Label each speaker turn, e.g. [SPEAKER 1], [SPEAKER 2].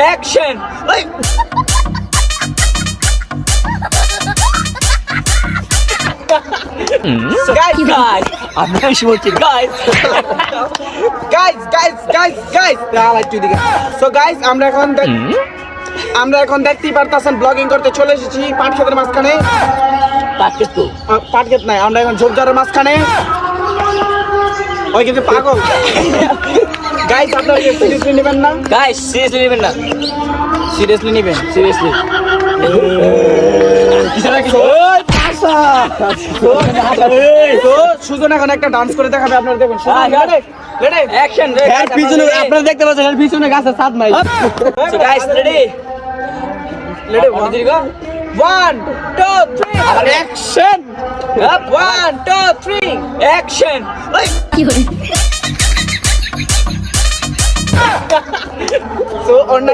[SPEAKER 1] Action. Guys guys আপনারা এসে বলছেন গাইস
[SPEAKER 2] গাইস সো গাইস আমরা এখন দেখতেই পারতাছেন ব্লগিং করতে চলে এসেছি পাট ক্ষেতের মাঝখানে।
[SPEAKER 1] পাটকে তো
[SPEAKER 2] পাট ক্ষেত নাই, আমরা এখন ঝোপঝাড়ের মাঝখানে। ওই কিন্তু পাগল। গাইস আপনারা সিরিয়াসলি নেবেন না,
[SPEAKER 1] গাইস সিরিয়াসলি নেবেন না,
[SPEAKER 2] সিরিয়াসলি নেবেন।
[SPEAKER 1] সিরিয়াসলি
[SPEAKER 2] তো সুজন এখন একটা ডান্স করে দেখাবে, আপনারা দেখুন।
[SPEAKER 1] অ্যাকশন।
[SPEAKER 2] এর পিছনে আপনারা দেখতে পাচ্ছেন, এর পিছনে গাছে ছাদ নাই।
[SPEAKER 1] So guys ready
[SPEAKER 2] ready,
[SPEAKER 1] 1 2 3
[SPEAKER 2] action.
[SPEAKER 1] 1 2 3 action.
[SPEAKER 2] So অন্য